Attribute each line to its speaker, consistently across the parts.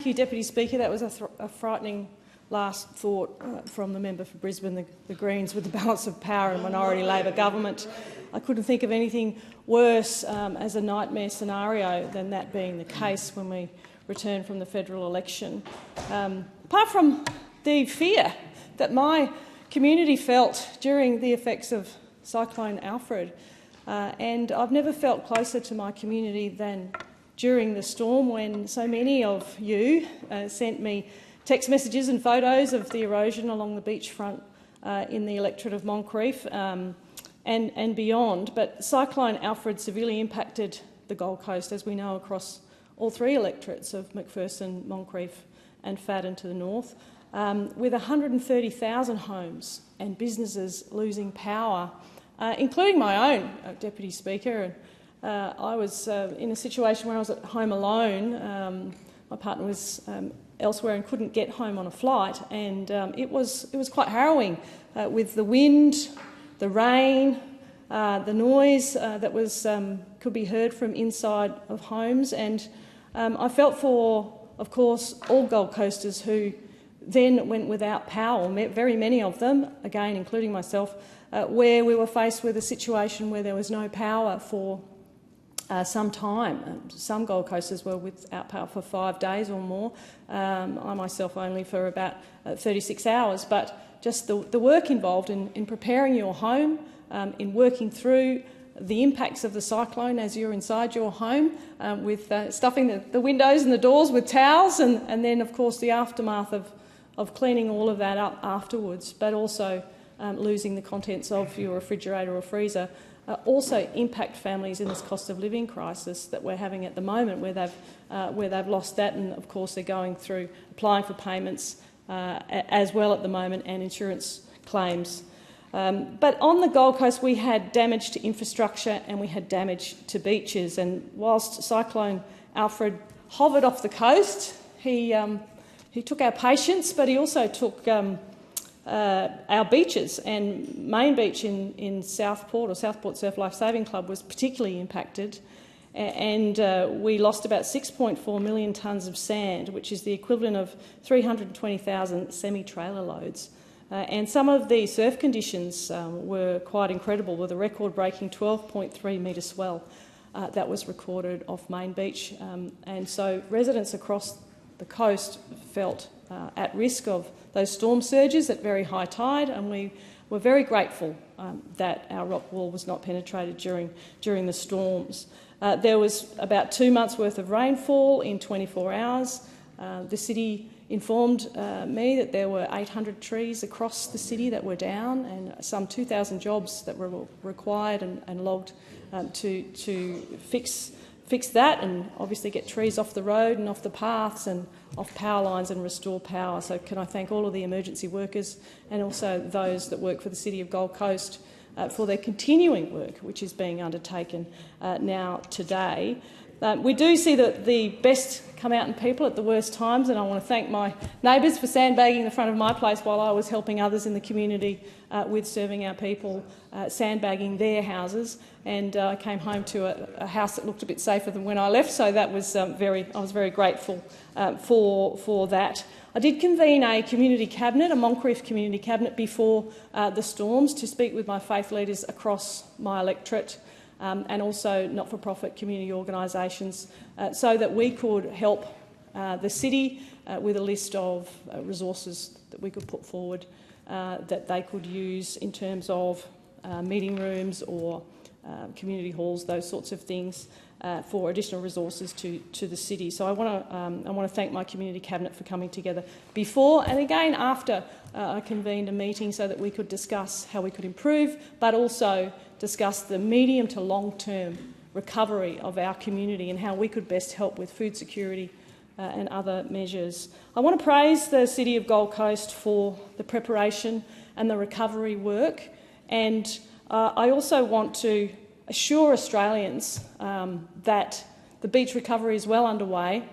Speaker 1: you, Deputy Speaker. That was a frightening last thought from the member for Brisbane, the Greens, with the balance of power in a minority Labor government. I couldn't think of anything worse as a nightmare scenario than that being the case when we return from the federal election. Apart from the fear that my community felt during the effects of Cyclone Alfred, and I've never felt closer to my community than during the storm, when so many of you sent me text messages and photos of the erosion along the beachfront in the electorate of Moncrieff and beyond. But Cyclone Alfred severely impacted the Gold Coast, as we know, across all three electorates of McPherson, Moncrieff and Fadden to the north, with 130,000 homes and businesses losing power, including my own, Deputy Speaker. I was in a situation where I was at home alone. My partner was elsewhere and couldn't get home on a flight, and it was quite harrowing with the wind, the rain, the noise that was could be heard from inside of homes, and I felt for, of course, all Gold Coasters who then went without power. Very many of them, again including myself, where we were faced with a situation where there was no power for some time. Some Gold Coasters were without power for 5 days or more. I myself only for about 36 hours. But just the work involved in preparing your home, in working through the impacts of the cyclone as you're inside your home, with stuffing the windows and the doors with towels, and then, of course, the aftermath of cleaning all of that up afterwards, but also losing the contents of your refrigerator or freezer, also impact families in this cost of living crisis that we're having at the moment, where they've lost that, and of course they're going through applying for payments as well at the moment, and insurance claims. But on the Gold Coast we had damage to infrastructure and we had damage to beaches, and whilst Cyclone Alfred hovered off the coast, he took our patience, but he also took our beaches, and Main Beach in Southport, or Southport Surf Life Saving Club, was particularly impacted, and we lost about 6.4 million tonnes of sand, which is the equivalent of 320,000 semi-trailer loads. And some of the surf conditions were quite incredible, with a record-breaking 12.3 metre swell that was recorded off Main Beach, and so residents across the coast felt at risk of those storm surges at very high tide, and we were very grateful that our rock wall was not penetrated during the storms. There was about 2 months' worth of rainfall in 24 hours. The city informed me that there were 800 trees across the city that were down, and some 2,000 jobs that were required and logged to fix that, and obviously get trees off the road and off the paths and off power lines and restore power. So can I thank all of the emergency workers and also those that work for the City of Gold Coast for their continuing work, which is being undertaken now today. We do see that the best come out in people at the worst times, and I want to thank my neighbours for sandbagging the front of my place while I was helping others in the community with serving our people, sandbagging their houses. And I came home to a house that looked a bit safer than when I left, so that was I was very grateful for that. I did convene a community cabinet, a Moncrieff community cabinet, before the storms to speak with my faith leaders across my electorate, and also not-for-profit community organisations, so that we could help the city with a list of resources that we could put forward that they could use in terms of meeting rooms or community halls, those sorts of things, for additional resources to the city. So I want to thank my community cabinet for coming together before and again after I convened a meeting, so that we could discuss how we could improve, but also discuss the medium to long-term recovery of our community and how we could best help with food security and other measures. I want to praise the City of Gold Coast for the preparation and the recovery work, and I also want to assure Australians that the beach recovery is well underway.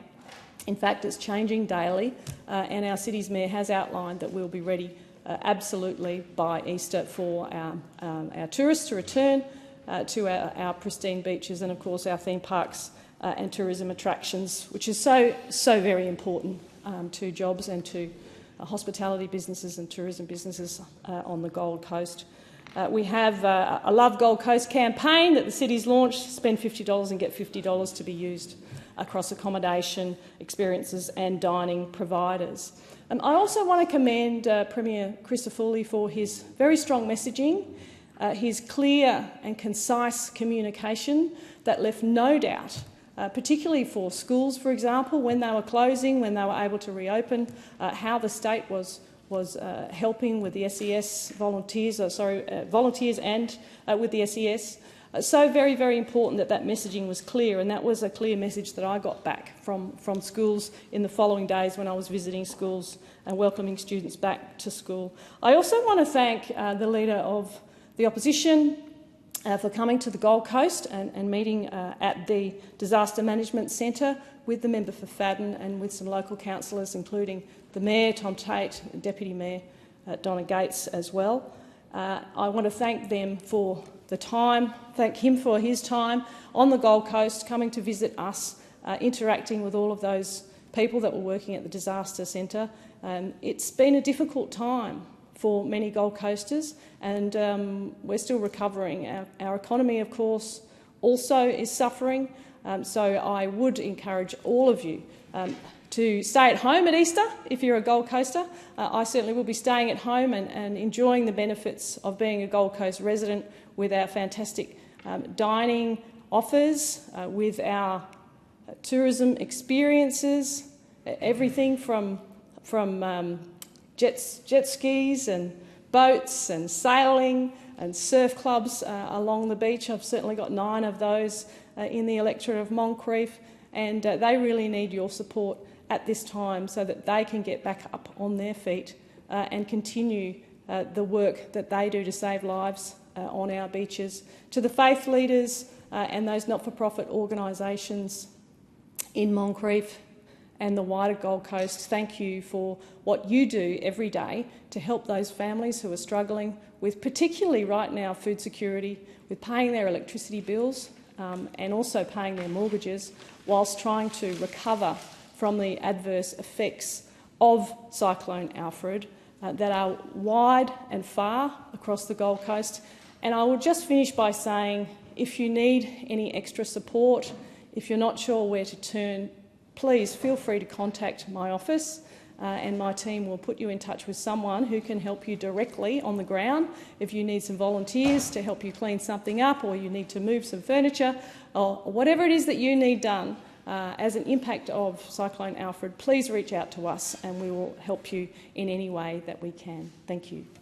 Speaker 1: In fact, it's changing daily, and our city's mayor has outlined that we'll be ready absolutely by Easter for our tourists to return to our pristine beaches and, of course, our theme parks and tourism attractions, which is so very important to jobs and to hospitality businesses and tourism businesses on the Gold Coast. We have a Love Gold Coast campaign that the city's launched, spend $50 and get $50 to be used across accommodation, experiences and dining providers. I also want to commend Premier Crisafulli for his very strong messaging, his clear and concise communication that left no doubt, particularly for schools, for example, when they were closing, when they were able to reopen, how the state was helping with the SES volunteers, volunteers and with the SES. So very, very important that that messaging was clear, and that was a clear message that I got back from schools in the following days when I was visiting schools and welcoming students back to school. I also want to thank the Leader of the Opposition for coming to the Gold Coast and meeting at the Disaster Management Centre with the member for Fadden and with some local councillors, including the Mayor, Tom Tate, Deputy Mayor Donna Gates as well. I want to thank them for the time, thank him for his time on the Gold Coast, coming to visit us, interacting with all of those people that were working at the Disaster Centre. It's been a difficult time for many Gold Coasters, and we're still recovering. Our economy, of course, also is suffering, so I would encourage all of you to stay at home at Easter if you're a Gold Coaster. I certainly will be staying at home and enjoying the benefits of being a Gold Coast resident with our fantastic dining offers, with our tourism experiences, everything from jet skis and boats and sailing and surf clubs along the beach. I've certainly got 9 of those in the electorate of Moncrief, and they really need your support at this time so that they can get back up on their feet and continue the work that they do to save lives on our beaches. To the faith leaders and those not-for-profit organisations in Moncrief and the wider Gold Coast, thank you for what you do every day to help those families who are struggling with, particularly right now, food security, with paying their electricity bills and also paying their mortgages, whilst trying to recover from the adverse effects of Cyclone Alfred that are wide and far across the Gold Coast. And I will just finish by saying, if you need any extra support, if you're not sure where to turn, please feel free to contact my office and my team will put you in touch with someone who can help you directly on the ground. If you need some volunteers to help you clean something up, or you need to move some furniture, or whatever it is that you need done as an impact of Cyclone Alfred, please reach out to us and we will help you in any way that we can. Thank you.